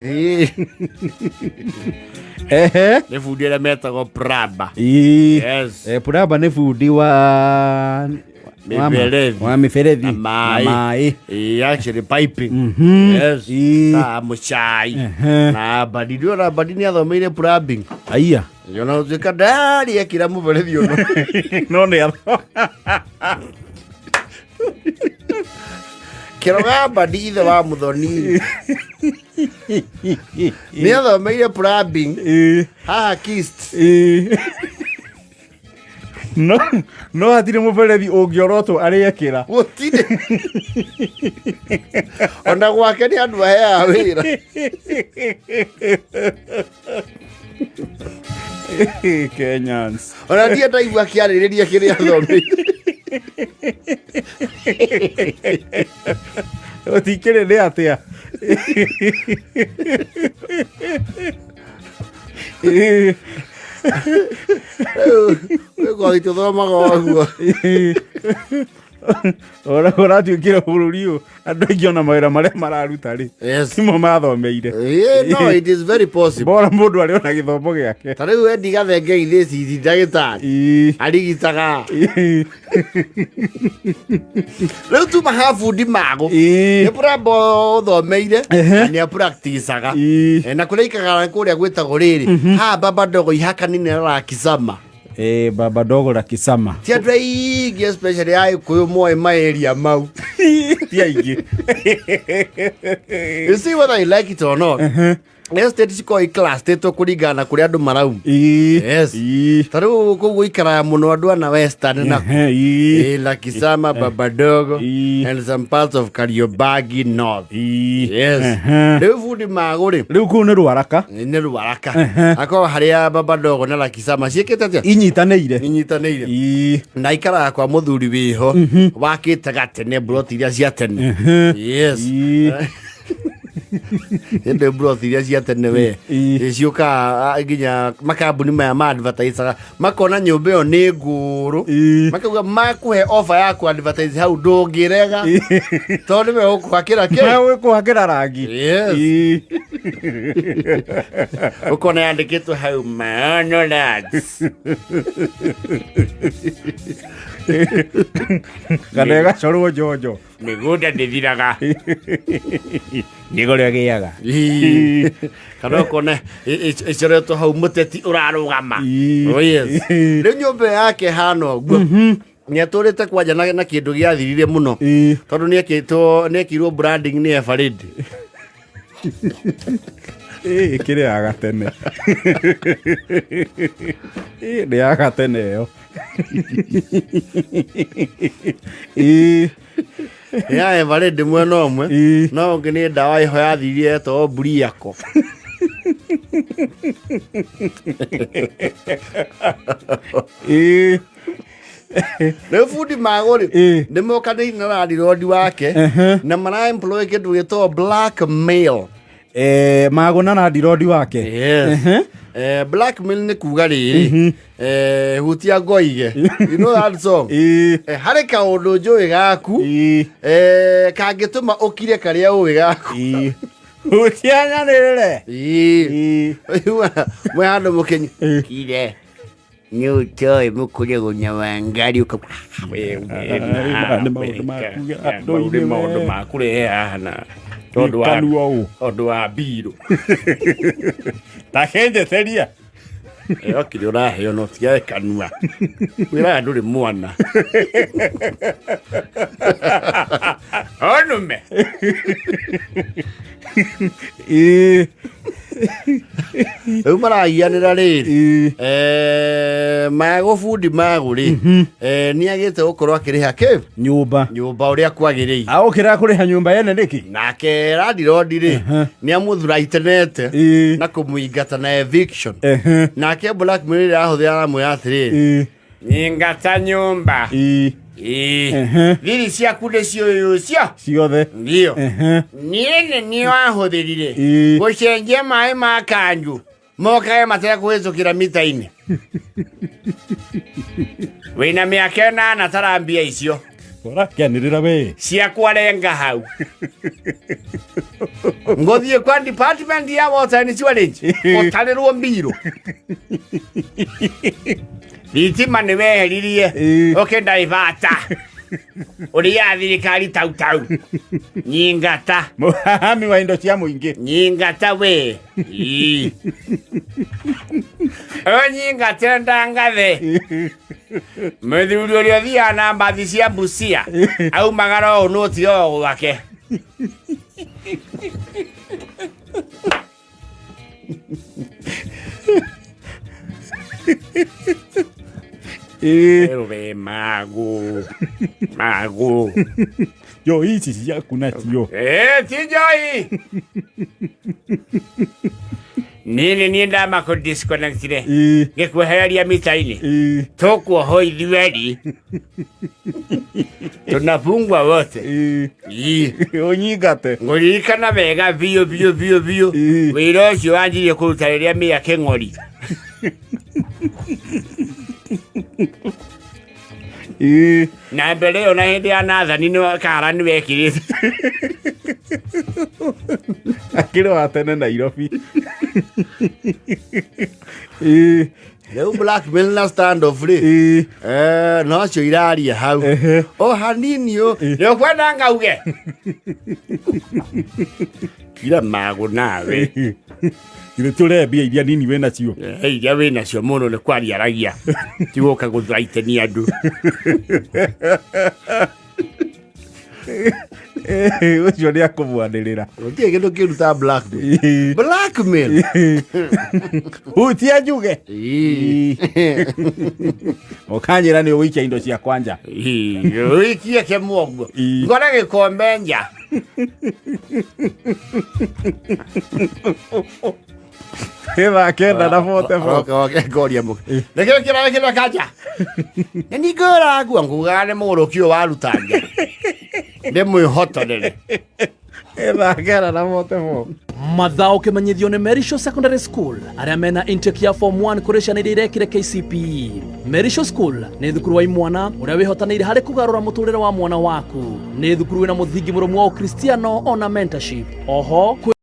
Nĩ bundi ĩrĩa metagwo plumber. Yes. Plumber nĩ bundi wa miferethi na maaĩ. Actually piping. Yes. Ta mũcai. Na badi ndio badi nĩ athomeire plumbing. Aiya. Yona ũtuĩka ndari ekĩra mũberethi ũno. No nĩ Kĩroga badi ithe wa Mũthoni. Nĩ athomeire plumbing. Haha kist. No hatirĩ mũberethi ũngĩorotwo arĩekĩra. Gũtirĩ. Ona gwake nĩ andũ aheaga wĩra. Kenyans. Ona ndiye ndaigua akĩarĩrĩria kĩrĩa athomeire. Ũtikĩrĩ nĩ atĩa. Wĩgwa itũthomaga ũguo. Ũratuĩkire bũrũri ũyũ andũ aingĩ ona mawĩra marĩa mararuta rĩ timo mathomeire. No, it is very possible. Bora mũndũ arĩ ona gĩthomo gĩake. Ta rĩu Eddie Gathenge ithĩci ndagĩtarĩ arigitaga. Rĩu tuma ha bundi Magũ nĩ plumber ũthomeire na nĩ practiceaga na kũrĩa ikaraga kũrĩa gwĩtagwo rĩrĩ ha baba ndogo ihakanini la Kisama. Baba ndogo la Kisama. Ti andũ aingĩ especially Agĩkũyũ moĩ maeria mau. Ti aingĩ. You see whether you like it or not. Yes, tetiko class teto kũringana kũrĩa andũ marauma. Yes. Ta rĩu kũguo ikaraga mũno andũ ana Western na la Kisama, Baba Ndogo and some parts of Kariobangi North. Yes. Rĩu bundi Magũ rĩ. Rĩu kũu nĩ Ruaraka. Nĩ Ruaraka. Akorwo harĩa Baba Ndogo na la Kisama ciĩkĩte atĩa? Inyitanĩire. Na ikaraga kwa mũthuri wĩho wakĩte gatene broti iria cia tene. Yes. Ende broth iria cia tene we ciũka nginya makambuni maya ma advertise makona nyũmba ĩyo nĩ ngũrũ makauga makũhe offer ya ku advertise hau ndũngĩrega tondũ nĩwe ũkũhakĩra kĩ ũkũhakĩra rangi. Ũkona yandĩkĩtwo hau McDonald's kana ĩgacorwo njonjo mĩgũnda ndĩthiraga nĩgo rĩa gĩaga kana ũkona ĩcoretwo hau mũteti ũrarũgama. Rĩu nyũmba yake hana ũguo nĩatũrĩte kwanja na kĩndũ gĩathirire mũno tondũ nĩekirwo branding nĩ Eveready. Kĩrĩ ya gatene nĩ ya gatene ĩyo. Ya Eveready mwena ũmwe no ũngĩ nĩ ndawa ĩho yathirie yetagwo Briaco. Rĩu bundi Magũ rĩ nĩmokanĩire na landlord wake na mara employ kĩndũ gĩtagwo blackmail. Magũ na landlord wake. Blackmail nĩ kuga rĩrĩ hutia ngoige. You know that song? Harĩ kaũndũ njũĩ gaku kangĩtũma ũkire karĩa ũĩ gaku. Hutia nyanĩrĩre. Mwe handũ mũkenyi kire nĩ ũtoĩ mũkũrĩa gũnyawangari maũndũ makũrehe haha na tondũ wa mbirũ takenjeteria kĩrĩa ũraheo no tigae kanua wĩraga ndũrĩ mwana onume. Rĩu maragianĩra rĩrĩ Magũ bundi Magũ rĩ nĩagĩte gũkorwo akĩrĩha kĩ nyũmba ũrĩa kwagĩrĩire agũkĩra kũrĩha nyũmba yene nĩkĩ. Nake landlord rĩ nĩamũthuraitenete na kũmũingata na eviction. Nake blackmail ahũthĩra aramwĩra atĩrĩrĩ ingata nyũmba thiri ciaku nĩcio ciothe. Ndio niĩ nĩ wahũthĩrire gũcenjia maaĩ ma kanjũ mokage matekũhĩtũkĩra mita-inĩ. Wĩna mĩaka 8 tara mbia icio. Ũrakianĩrĩra we. Ciakwa renga hau. Ngũthiĩ kwa department ya water and sewerage. Ũtarĩrwo mbirũ. Thitima nĩ weheririe. Ũkĩndaibata. Ũrĩa thirikari tau. Nyingata. Mũhami wa indo cia mũingĩ. Nyingata we. Nyingata ndangathe. Mũthuri ũrĩa ũthiaga na mbathi cia Busia. Aumaga o nũti o gwake. Ewe Magũ. Yo hizi ciaku nacio. Tijoi. Nini ndama ko disconnectire. Ngĩkwehereria mita-inĩ. Tũkuoho ithuerĩ. Tunafungwa wote. Ũnyingate. Ngũririkana wega biũ. Wĩra ũcio wanjirie kũruta rĩrĩa mĩaka ng'ori. Na mbere ĩyo na hĩndĩ ya nathani kara nĩ wekirĩte. Akĩrĩ wa tene Nairobi. Rĩu blackmail na stand off rĩ. No cio iraria hau. O hanini nĩ ũkwenda ngauge. Kira Magũ nawe. Githĩ tũrebia iria nini wĩna cio. Iria wĩna cio mũno nĩ kwariaragia. Tigũka gũthaitania andũ. Ũcio nĩakũmwanĩrĩra. Gũtirĩ kĩndũ kĩruta blackmail. Blackmail. Hutia njuge. Ũkanjĩra nĩ ũgũikia indo cia kwanja. Ũikie kĩmuoguo. Ngore gĩkombe nja. Hĩtha kenda na bote bo. Ngoria mũke. Rekeo kĩra kanja. Nĩ ngũragua ngugaga nĩ mũgũrũki ũyũ waruta nja. Ndĩ mwĩhotorere. Hĩtha kenda na bote bo. Mathaa ũkĩmenyithio nĩ Merisho Secondary School arĩa mena intake ya form 1 kũrĩ ciana iria irekire KCPE. Merisho School nĩ thukuru wa imwana ũrĩa wĩhotanĩire harĩ kũgarũra mũtũrĩre wa mwana waku. Nĩ thukuru wĩna mũthingi mũrũmu wa Ũkristiano ona mentorship. Oho